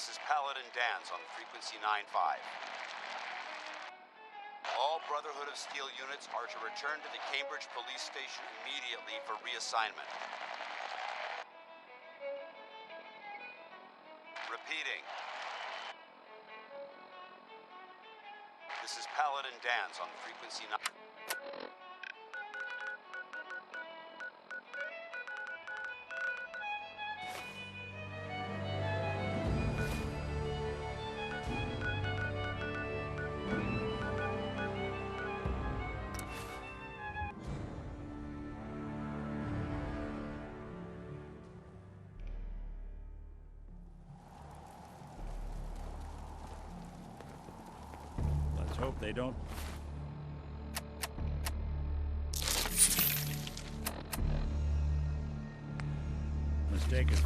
This is Paladin Dan's on frequency 9-5. All Brotherhood of Steel units are to return to the Cambridge police station immediately for reassignment. Repeating. This is Paladin Dan's on frequency 9. Let's hope they don't. Mistake is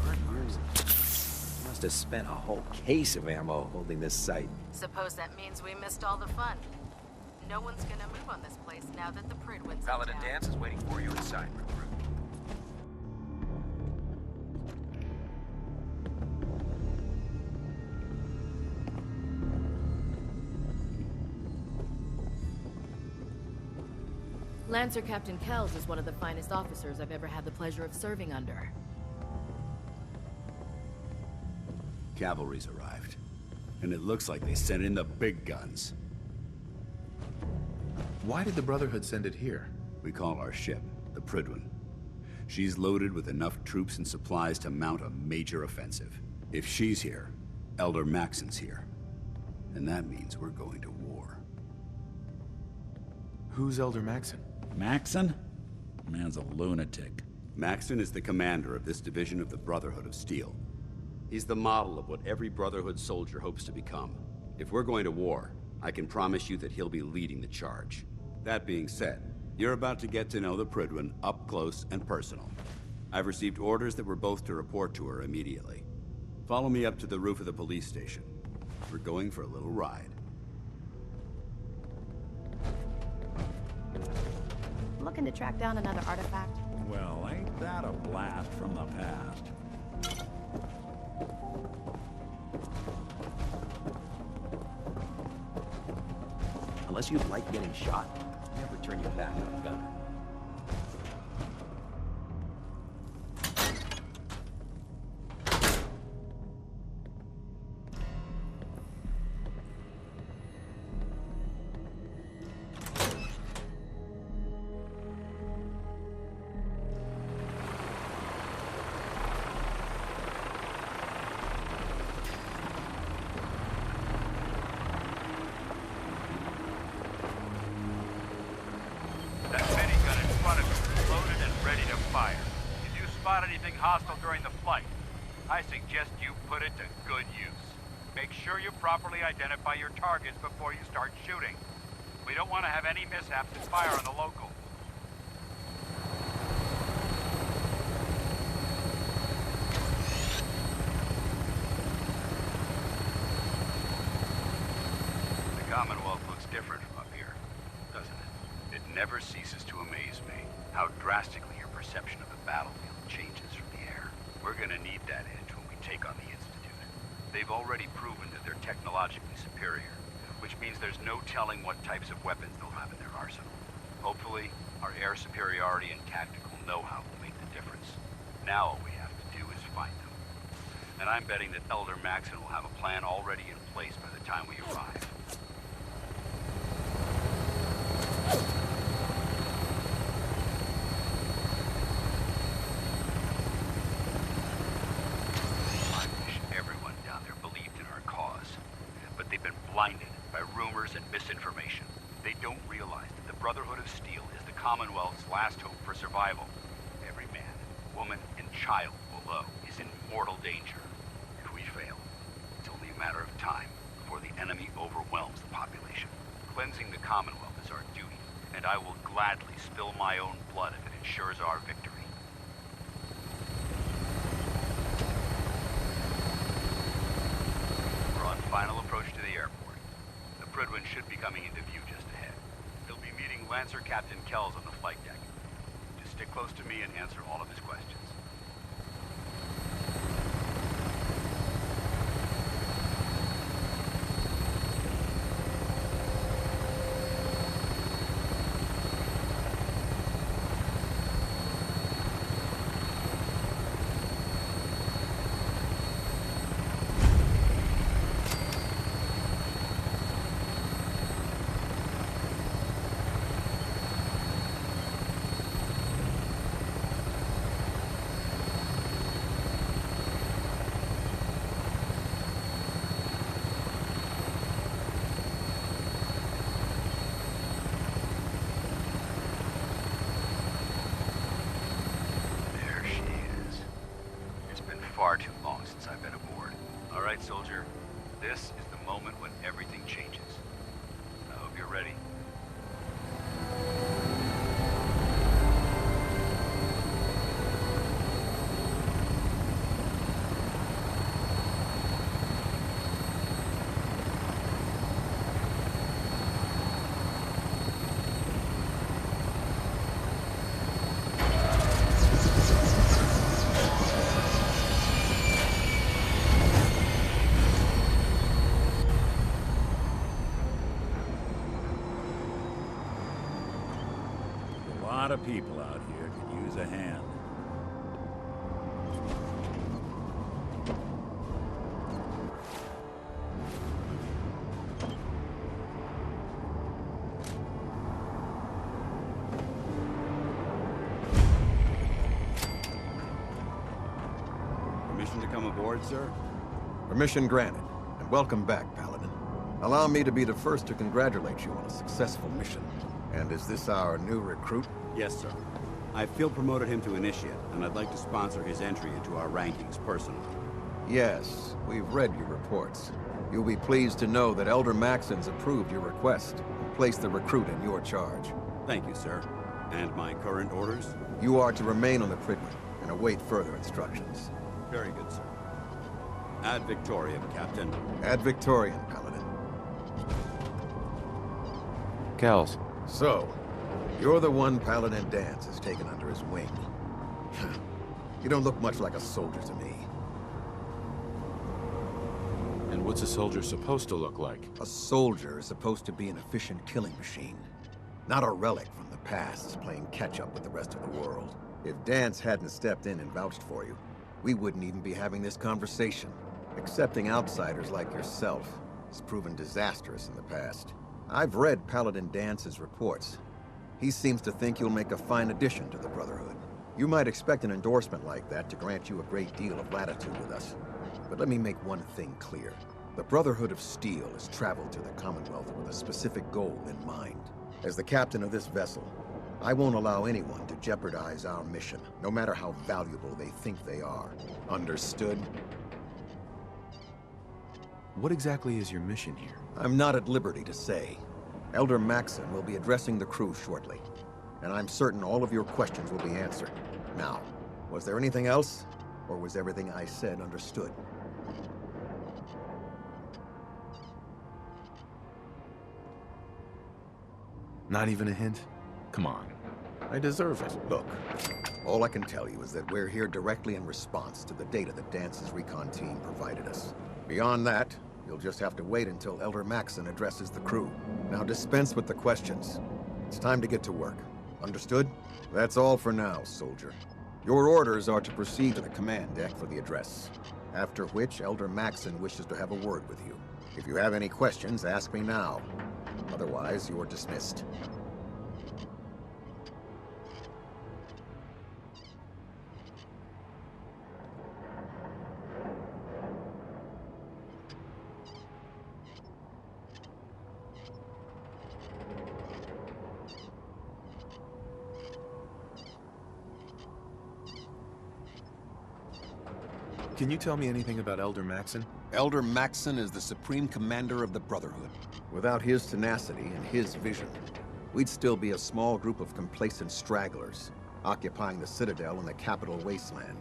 Must have spent a whole case of ammo holding this site. Suppose that means we missed all the fun. No one's gonna move on this place now that the Pridwin's Paladin in town. Dance is waiting for you inside, recruit. Lancer Captain Kells is one of the finest officers I've ever had the pleasure of serving under. Cavalry's arrived, and it looks like they sent in the big guns. Why did the Brotherhood send it here? We call our ship the Pridwin. She's loaded with enough troops and supplies to mount a major offensive. If she's here, Elder Maxon's here. And that means we're going to war. Who's Elder Maxon? Maxon? Man's a lunatic. Maxon is the commander of this division of the Brotherhood of Steel. He's the model of what every Brotherhood soldier hopes to become. If we're going to war, I can promise you that he'll be leading the charge. That being said, you're about to get to know the Pridwin up close and personal. I've received orders that we're both to report to her immediately. Follow me up to the roof of the police station. We're going for a little ride. Looking to track down another artifact? Well, ain't that a blast from the past? Unless you like getting shot, never turn your back on a gunner. That minigun in front of you is loaded and ready to fire. If you spot anything hostile during the flight, I suggest you put it to good use. Make sure you properly identify your targets before you start shooting. We don't want to have any mishaps and fire on the locals. The Commonwealth looks different from up here, doesn't it? It never ceases to amaze me how drastically your perception of the battlefield changes from the air. We're gonna need that edge when we take on the Institute. They've already proven that they're technologically superior, which means there's no telling what types of weapons they'll have in their arsenal. Hopefully, our air superiority and tactical know-how will make the difference. Now all we have to do is find them. And I'm betting that Elder Maxon will have a plan already in place by the time we arrive. I wish everyone down there believed in our cause. But they've been blinded by rumors and misinformation. They don't realize that the Brotherhood of Steel is the Commonwealth's last hope for survival. Every man, woman, and child below is in mortal danger. If we fail, it's only a matter of time before the enemy overwhelms the population. Cleansing the Commonwealth is our duty, and I will gladly spill my own blood if it ensures our victory. We're on final approach to the airport. The Pridwin should be coming into view just ahead. He'll be meeting Lancer Captain Kells on the flight deck. Just stick close to me and answer all of his questions. far too long since I've been aboard. All right, soldier. This is the moment when everything changes. I hope you're ready. A lot of people out here could use a hand. Permission to come aboard, sir? Permission granted, and welcome back, Paladin. Allow me to be the first to congratulate you on a successful mission. And is this our new recruit? Yes, sir. I field promoted him to Initiate, and I'd like to sponsor his entry into our rankings personally. Yes, we've read your reports. You'll be pleased to know that Elder Maxon's approved your request and placed the recruit in your charge. Thank you, sir. And my current orders? You are to remain on the Prigman and await further instructions. Very good, sir. Ad Victoriam, Captain. Ad Victoriam, Paladin. Kells. So, you're the one Paladin Danse has taken under his wing. You don't look much like a soldier to me. And what's a soldier supposed to look like? A soldier is supposed to be an efficient killing machine, not a relic from the past playing catch-up with the rest of the world. If Danse hadn't stepped in and vouched for you, we wouldn't even be having this conversation. Accepting outsiders like yourself has proven disastrous in the past. I've read Paladin Dance's reports. He seems to think you'll make a fine addition to the Brotherhood. You might expect an endorsement like that to grant you a great deal of latitude with us. But let me make one thing clear. The Brotherhood of Steel has traveled to the Commonwealth with a specific goal in mind. As the captain of this vessel, I won't allow anyone to jeopardize our mission, no matter how valuable they think they are. Understood? What exactly is your mission here? I'm not at liberty to say. Elder Maxon will be addressing the crew shortly, and I'm certain all of your questions will be answered. Now, was there anything else, or was everything I said understood? Not even a hint? Come on. I deserve it. Look, all I can tell you is that we're here directly in response to the data that Dance's recon team provided us. Beyond that, you'll just have to wait until Elder Maxon addresses the crew. Now dispense with the questions. It's time to get to work. Understood? That's all for now, soldier. Your orders are to proceed to the command deck for the address, after which Elder Maxon wishes to have a word with you. If you have any questions, ask me now. Otherwise, you're dismissed. Can you tell me anything about Elder Maxon? Elder Maxon is the supreme commander of the Brotherhood. Without his tenacity and his vision, we'd still be a small group of complacent stragglers, occupying the Citadel in the capital wasteland.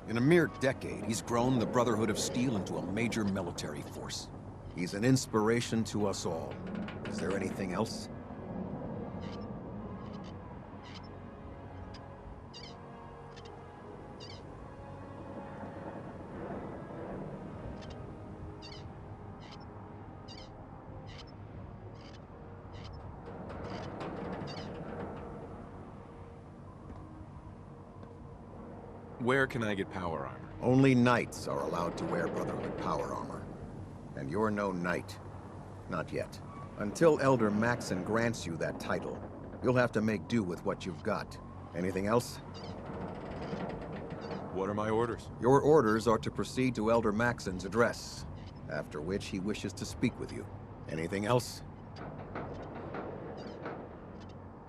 In a mere decade, he's grown the Brotherhood of Steel into a major military force. He's an inspiration to us all. Is there anything else? Where can I get power armor? Only knights are allowed to wear Brotherhood power armor. And you're no knight. Not yet. Until Elder Maxon grants you that title, you'll have to make do with what you've got. Anything else? What are my orders? Your orders are to proceed to Elder Maxon's address, after which he wishes to speak with you. Anything else?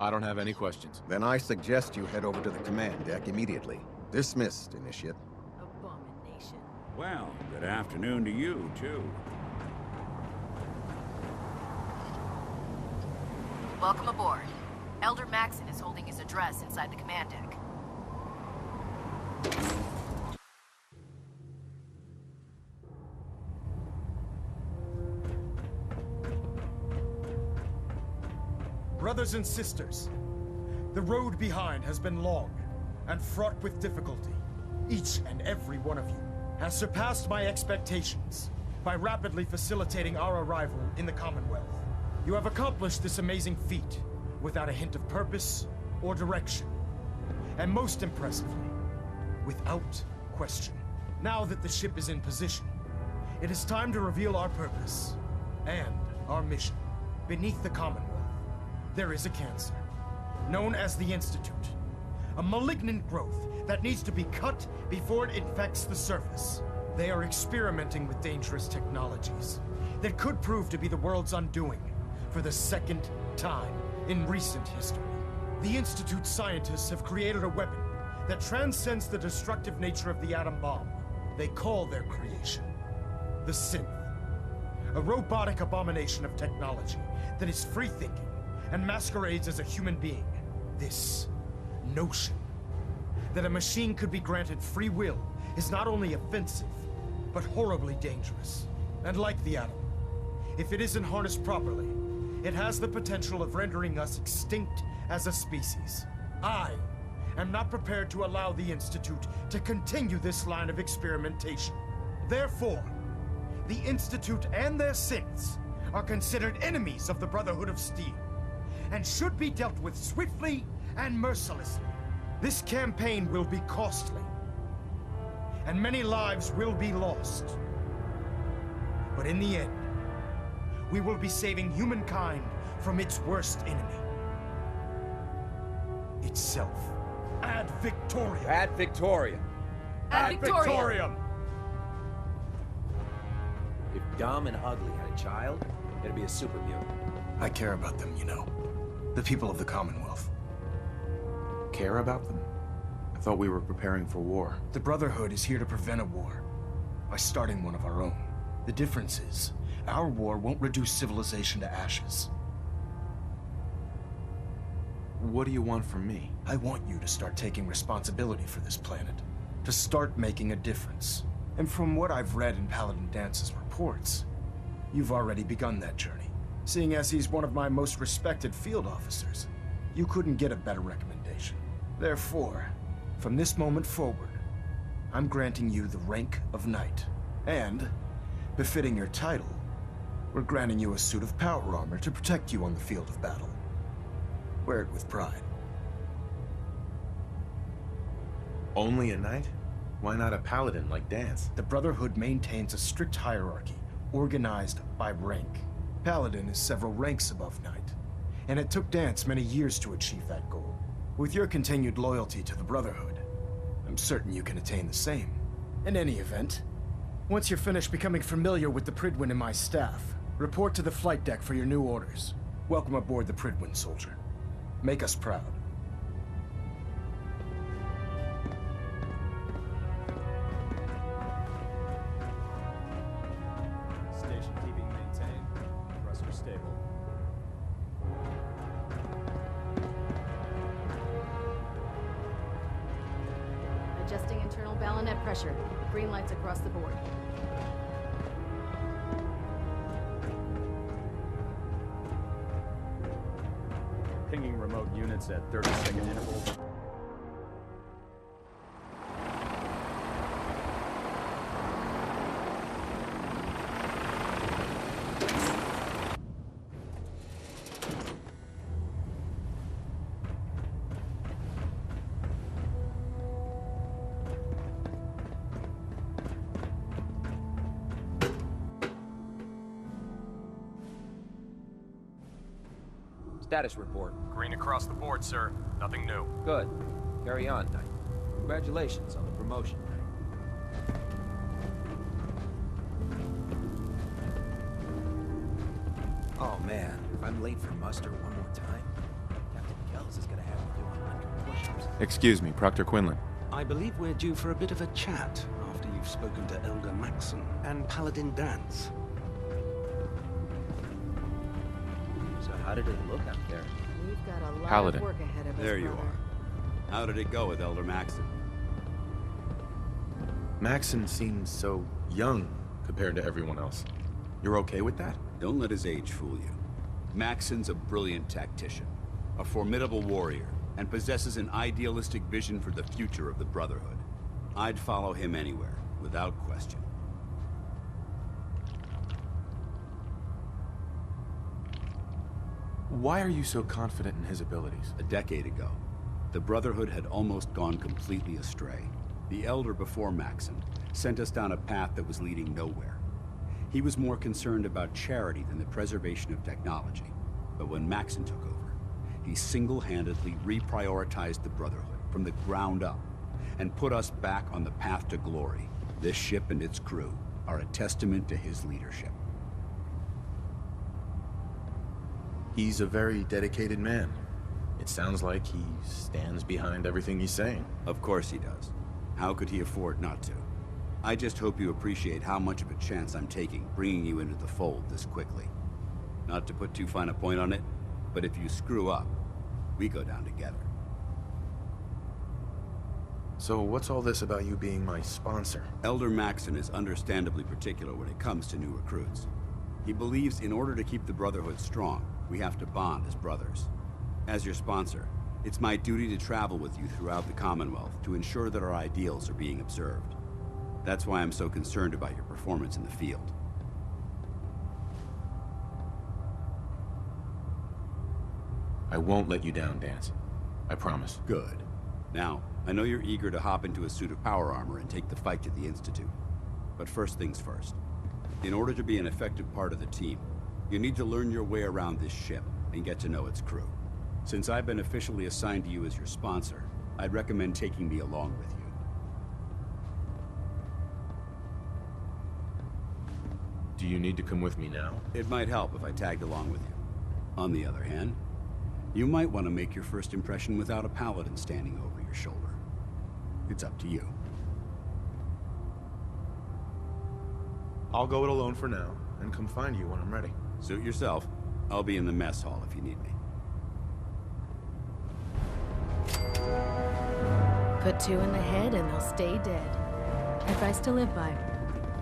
I don't have any questions. Then I suggest you head over to the command deck immediately. Dismissed, Initiate. Abomination. Well, good afternoon to you, too. Welcome aboard. Elder Maxon is holding his address inside the command deck. Brothers and sisters, the road behind has been long and fraught with difficulty. Each and every one of you has surpassed my expectations by rapidly facilitating our arrival in the Commonwealth. You have accomplished this amazing feat without a hint of purpose or direction. And most impressively, without question. Now that the ship is in position, it is time to reveal our purpose and our mission. Beneath the Commonwealth, there is a cancer, known as the Institute. A malignant growth that needs to be cut before it infects the surface. They are experimenting with dangerous technologies that could prove to be the world's undoing for the second time in recent history. The Institute's scientists have created a weapon that transcends the destructive nature of the atom bomb. They call their creation the Synth. A robotic abomination of technology that is free-thinking and masquerades as a human being. This notion that a machine could be granted free will is not only offensive, but horribly dangerous. And like the atom, if it isn't harnessed properly, it has the potential of rendering us extinct as a species. I am not prepared to allow the Institute to continue this line of experimentation. Therefore, the Institute and their synths are considered enemies of the Brotherhood of Steel, and should be dealt with swiftly and mercilessly. This campaign will be costly, and many lives will be lost. But in the end, we will be saving humankind from its worst enemy. Itself. Ad Victoriam! Ad Victoriam! Ad Victoriam! If Dumb and Ugly had a child, it'd be a super mutant. I care about them, you know. The people of the Commonwealth. Care about them? I thought we were preparing for war. The Brotherhood is here to prevent a war by starting one of our own. The difference is, our war won't reduce civilization to ashes. What do you want from me? I want you to start taking responsibility for this planet. To start making a difference. And from what I've read in Paladin Dance's reports, you've already begun that journey. Seeing as he's one of my most respected field officers, you couldn't get a better recommendation. Therefore, from this moment forward, I'm granting you the rank of Knight. And, befitting your title, we're granting you a suit of power armor to protect you on the field of battle. Wear it with pride. Only a knight? Why not a paladin like Dance? The Brotherhood maintains a strict hierarchy, organized by rank. Paladin is several ranks above Knight, and it took Dance many years to achieve that goal. With your continued loyalty to the Brotherhood, I'm certain you can attain the same. In any event, once you're finished becoming familiar with the Pridwin and my staff, report to the flight deck for your new orders. Welcome aboard the Pridwin, soldier. Make us proud. Station keeping maintained. Thruster stable. Adjusting internal ballonet pressure. Green lights across the board. Pinging remote units at 30-second intervals. Status report. Green across the board, sir. Nothing new. Good. Carry on, Knight. Congratulations on the promotion. Oh man, if I'm late for muster one more time, Captain Kells is gonna have me doing 100 push-ups. Excuse me, Proctor Quinlan. I believe we're due for a bit of a chat after we've spoken to Elder Maxon and Paladin Dance. So how did it look out there? We've got a lot Paladin. of work ahead of us, There you brother. are. How did it go with Elder Maxon? Maxon seems so young compared to everyone else. You're okay with that? Don't let his age fool you. Maxon's a brilliant tactician, a formidable warrior, and possesses an idealistic vision for the future of the Brotherhood. I'd follow him anywhere, without question. Why are you so confident in his abilities? A decade ago, the Brotherhood had almost gone completely astray. The Elder before Maxon sent us down a path that was leading nowhere. He was more concerned about charity than the preservation of technology. But when Maxon took over, he single-handedly reprioritized the Brotherhood from the ground up and put us back on the path to glory. This ship and its crew are a testament to his leadership. He's a very dedicated man. It sounds like he stands behind everything he's saying. Of course he does. How could he afford not to? I just hope you appreciate how much of a chance I'm taking bringing you into the fold this quickly. Not to put too fine a point on it, but if you screw up, we go down together. So what's all this about you being my sponsor? Elder Maxon is understandably particular when it comes to new recruits. He believes in order to keep the Brotherhood strong, we have to bond as brothers. As your sponsor, it's my duty to travel with you throughout the Commonwealth to ensure that our ideals are being observed. That's why I'm so concerned about your performance in the field. I won't let you down, Dance. I promise. Good. Now, I know you're eager to hop into a suit of power armor and take the fight to the Institute. But first things first. In order to be an effective part of the team, you need to learn your way around this ship and get to know its crew. Since I've been officially assigned to you as your sponsor, I'd recommend taking me along with you. Do you need to come with me now? It might help if I tagged along with you. On the other hand, you might want to make your first impression without a paladin standing over your shoulder. It's up to you. I'll go it alone for now, and come find you when I'm ready. Suit yourself. I'll be in the mess hall if you need me. Put two in the head and they'll stay dead. Advice to live by.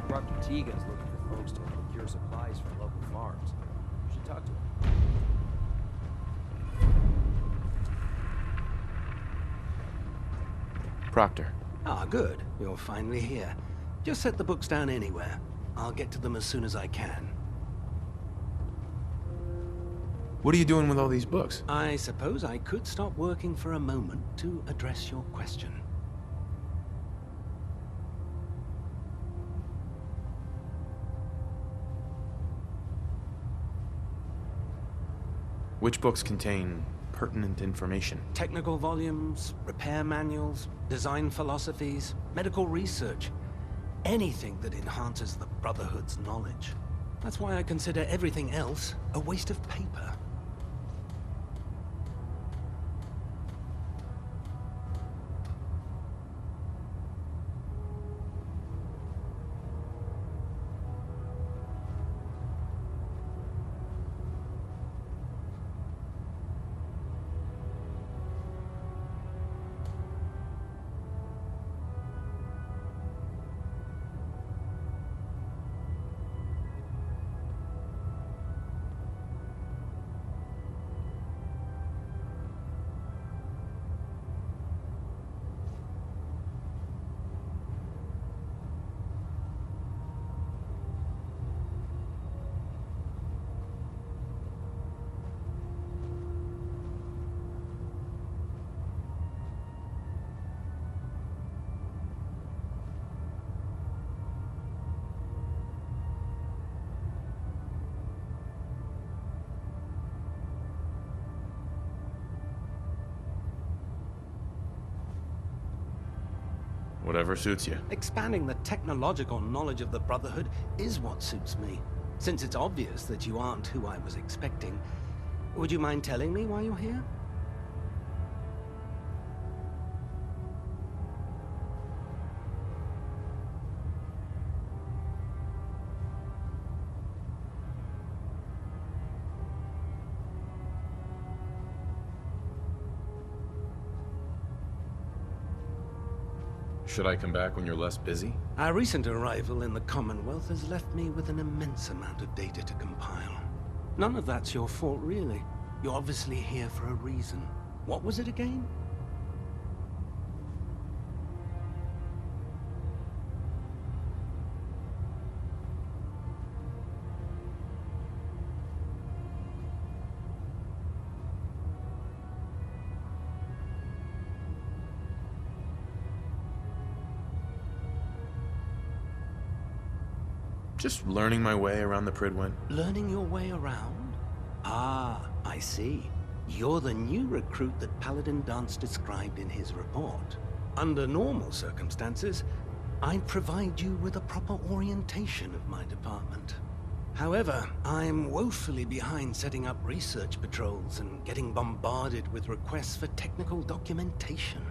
Dr. Tegan's looking for folks to procure supplies from local farms. You should talk to him. Proctor. Ah, good. You're finally here. Just set the books down anywhere. I'll get to them as soon as I can. What are you doing with all these books? I suppose I could stop working for a moment to address your question. Which books contain pertinent information? Technical volumes, repair manuals, design philosophies, medical research. Anything that enhances the Brotherhood's knowledge. That's why I consider everything else a waste of paper. Whatever suits you. Expanding the technological knowledge of the Brotherhood is what suits me. Since it's obvious that you aren't who I was expecting, would you mind telling me why you're here? Should I come back when you're less busy? Our recent arrival in the Commonwealth has left me with an immense amount of data to compile. None of that's your fault, really. You're obviously here for a reason. What was it again? Just learning my way around the Pridwen. Learning your way around? Ah, I see. You're the new recruit that Paladin Dance described in his report. Under normal circumstances, I'd provide you with a proper orientation of my department. However, I'm woefully behind setting up research patrols and getting bombarded with requests for technical documentation.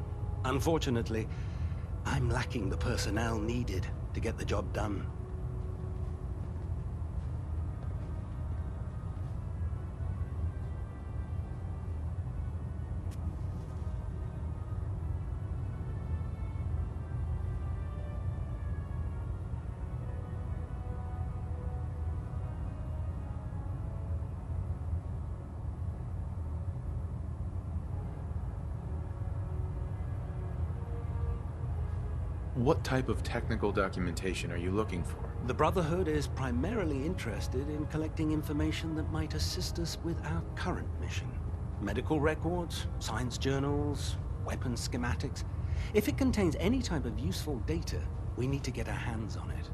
Unfortunately, I'm lacking the personnel needed to get the job done. What type of technical documentation are you looking for? The Brotherhood is primarily interested in collecting information that might assist us with our current mission. Medical records, science journals, weapons schematics. If it contains any type of useful data, we need to get our hands on it.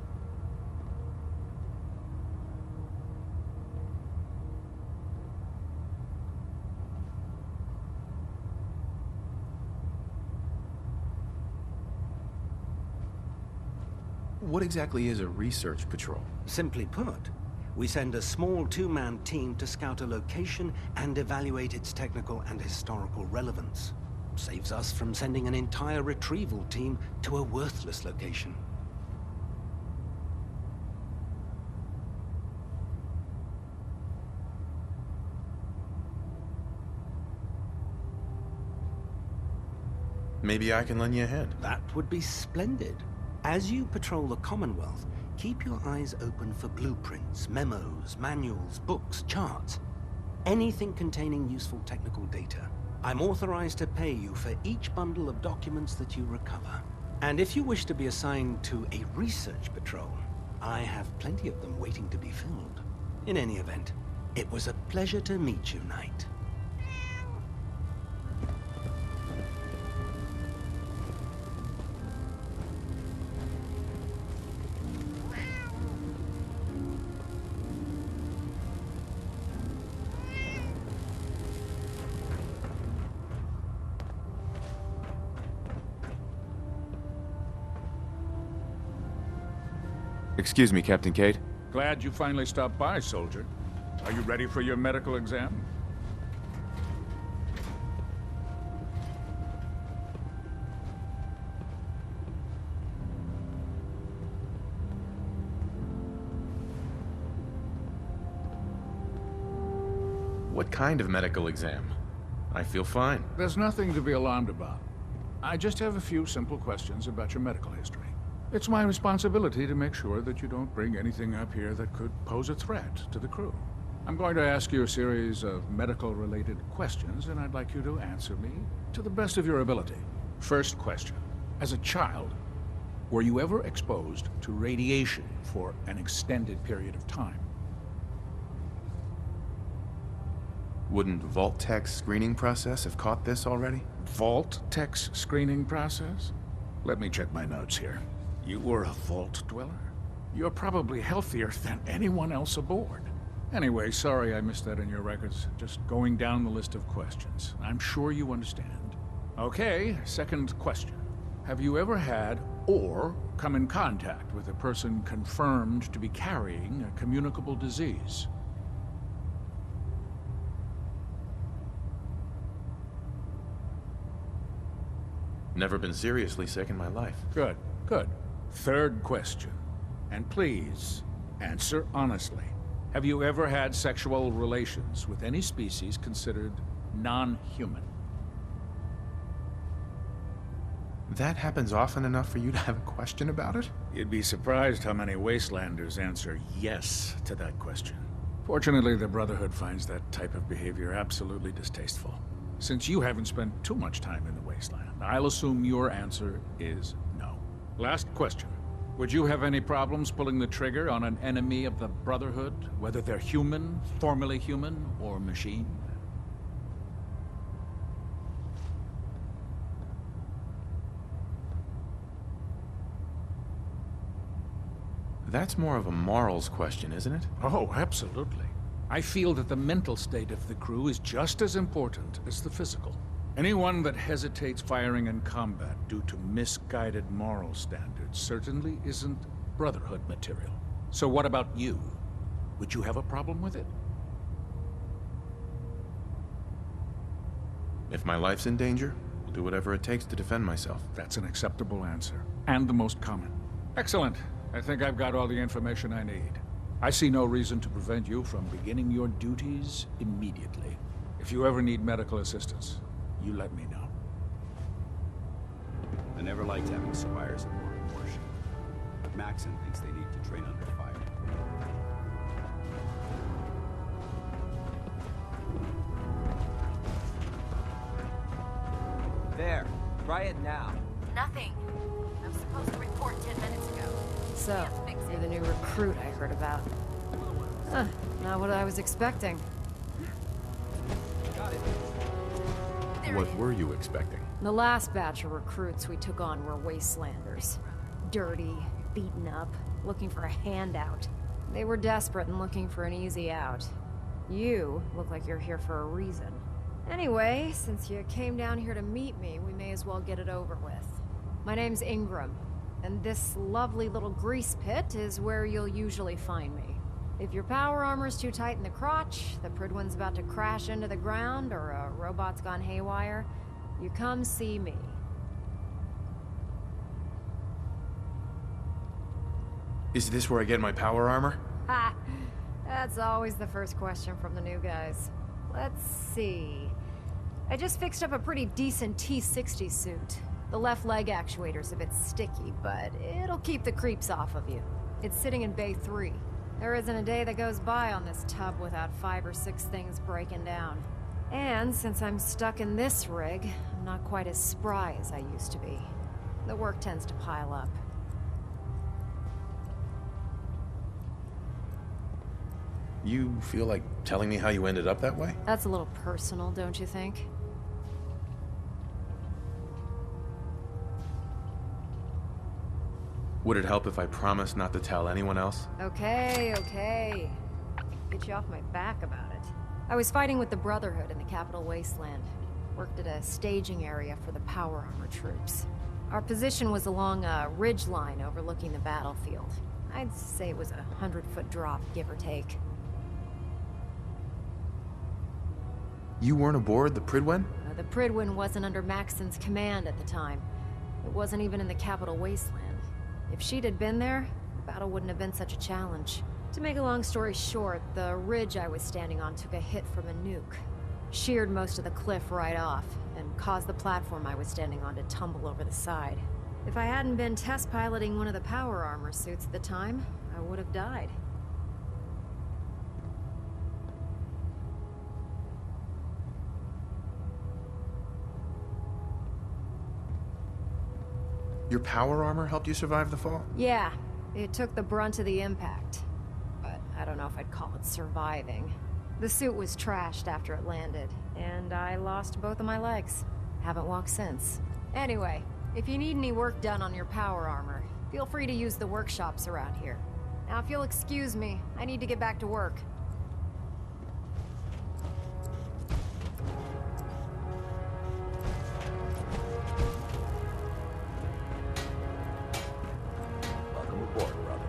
What exactly is a research patrol? Simply put, we send a small two-man team to scout a location and evaluate its technical and historical relevance. Saves us from sending an entire retrieval team to a worthless location. Maybe I can lend you a hand. That would be splendid. As you patrol the Commonwealth, keep your eyes open for blueprints, memos, manuals, books, charts. Anything containing useful technical data. I'm authorized to pay you for each bundle of documents that you recover. And if you wish to be assigned to a research patrol, I have plenty of them waiting to be filled. In any event, it was a pleasure to meet you, Knight. Excuse me, Captain Cade. Glad you finally stopped by, soldier. Are you ready for your medical exam? What kind of medical exam? I feel fine. There's nothing to be alarmed about. I just have a few simple questions about your medical history. It's my responsibility to make sure that you don't bring anything up here that could pose a threat to the crew. I'm going to ask you a series of medical-related questions, and I'd like you to answer me to the best of your ability. First question. As a child, were you ever exposed to radiation for an extended period of time? Wouldn't Vault-Tech's screening process have caught this already? Vault-Tech's screening process? Let me check my notes here. You were a Vault Dweller? You're probably healthier than anyone else aboard. Anyway, sorry I missed that in your records. Just going down the list of questions. I'm sure you understand. Okay, second question. Have you ever had or come in contact with a person confirmed to be carrying a communicable disease? Never been seriously sick in my life. Good, good. Third question. And please, answer honestly. Have you ever had sexual relations with any species considered non-human? That happens often enough for you to have a question about it? You'd be surprised how many Wastelanders answer yes to that question. Fortunately, the Brotherhood finds that type of behavior absolutely distasteful. Since you haven't spent too much time in the Wasteland, I'll assume your answer is no. Last question. Would you have any problems pulling the trigger on an enemy of the Brotherhood, whether they're human, formerly human, or machine? That's more of a morals question, isn't it? Oh, absolutely. I feel that the mental state of the crew is just as important as the physical. Anyone that hesitates firing in combat due to misguided moral standards certainly isn't Brotherhood material. So what about you? Would you have a problem with it? If my life's in danger, I'll do whatever it takes to defend myself. That's an acceptable answer, and the most common. Excellent. I think I've got all the information I need. I see no reason to prevent you from beginning your duties immediately. If you ever need medical assistance, you let me know. I never liked having squires aboard a warship. Maxon thinks they need to train under fire. There. Try it now. Nothing. I'm supposed to report 10 minutes ago. So, you're the new recruit I heard about. Huh, not what I was expecting. Got it. What were you expecting? The last batch of recruits we took on were Wastelanders. Dirty, beaten up, looking for a handout. They were desperate and looking for an easy out. You look like you're here for a reason. Anyway, since you came down here to meet me, we may as well get it over with. My name's Ingram, and this lovely little grease pit is where you'll usually find me. If your power armor's too tight in the crotch, the Pridwen's about to crash into the ground, or a robot's gone haywire, you come see me. Is this where I get my power armor? Ha! That's always the first question from the new guys. Let's see. I just fixed up a pretty decent T-60 suit. The left leg actuator's a bit sticky, but it'll keep the creeps off of you. It's sitting in Bay 3. There isn't a day that goes by on this tub without 5 or 6 things breaking down. And since I'm stuck in this rig, I'm not quite as spry as I used to be. The work tends to pile up. You feel like telling me how you ended up that way? That's a little personal, don't you think? Would it help if I promised not to tell anyone else? Okay, okay. Get you off my back about it. I was fighting with the Brotherhood in the Capital Wasteland. Worked at a staging area for the power armor troops. Our position was along a ridge line overlooking the battlefield. I'd say it was a 100-foot drop, give or take. You weren't aboard the Pridwen? The Pridwen wasn't under Maxon's command at the time. It wasn't even in the Capital Wasteland. If she'd had been there, the battle wouldn't have been such a challenge. To make a long story short, the ridge I was standing on took a hit from a nuke. Sheared most of the cliff right off, and caused the platform I was standing on to tumble over the side. If I hadn't been test piloting one of the power armor suits at the time, I would have died. Your power armor helped you survive the fall? Yeah, it took the brunt of the impact. But I don't know if I'd call it surviving. The suit was trashed after it landed, and I lost both of my legs. Haven't walked since. Anyway, if you need any work done on your power armor, feel free to use the workshops around here. Now if you'll excuse me, I need to get back to work. Welcome aboard, brother.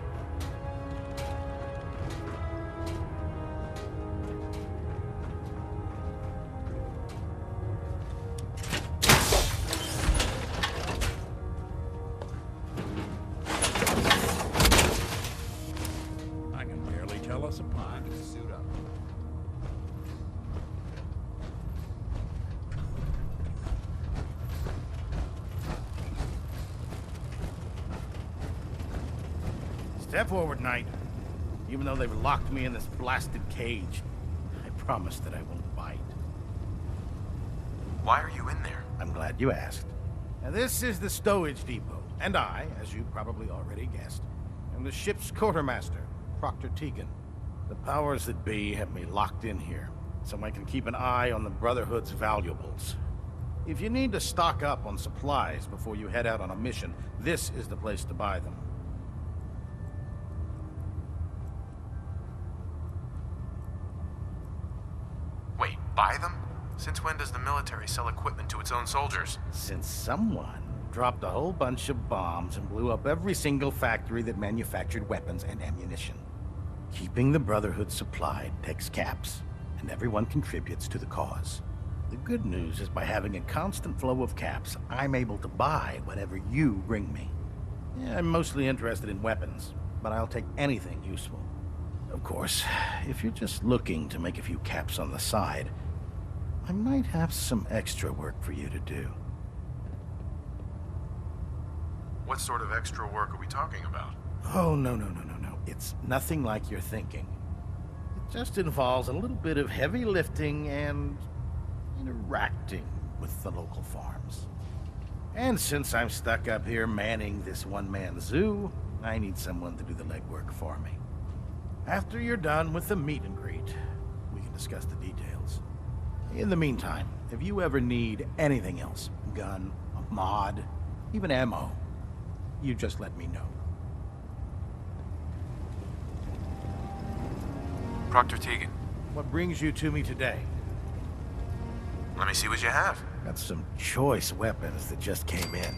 I can barely tell us apart. Step forward, Knight. Even though they've locked me in this blasted cage, I promise that I won't bite. Why are you in there? I'm glad you asked. Now, this is the stowage depot, and I, as you probably already guessed, am the ship's quartermaster, Proctor Tegan. The powers that be have me locked in here, so I can keep an eye on the Brotherhood's valuables. If you need to stock up on supplies before you head out on a mission, this is the place to buy them. Wait, buy them? Since when does the military sell equipment to its own soldiers? Since someone dropped a whole bunch of bombs and blew up every single factory that manufactured weapons and ammunition. Keeping the Brotherhood supplied takes caps, and everyone contributes to the cause. The good news is by having a constant flow of caps, I'm able to buy whatever you bring me. Yeah, I'm mostly interested in weapons, but I'll take anything useful. Of course, if you're just looking to make a few caps on the side, I might have some extra work for you to do. What sort of extra work are we talking about? Oh, no. It's nothing like you're thinking. It just involves a little bit of heavy lifting and interacting with the local farms. And since I'm stuck up here manning this one-man zoo, I need someone to do the legwork for me. After you're done with the meet and greet, we can discuss the details. In the meantime, if you ever need anything else, gun, a mod, even ammo, you just let me know. Proctor Tegan. What brings you to me today? Let me see what you have. Got some choice weapons that just came in.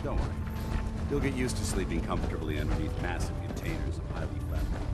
Don't worry. You'll get used to sleeping comfortably underneath massive containers of highly flammable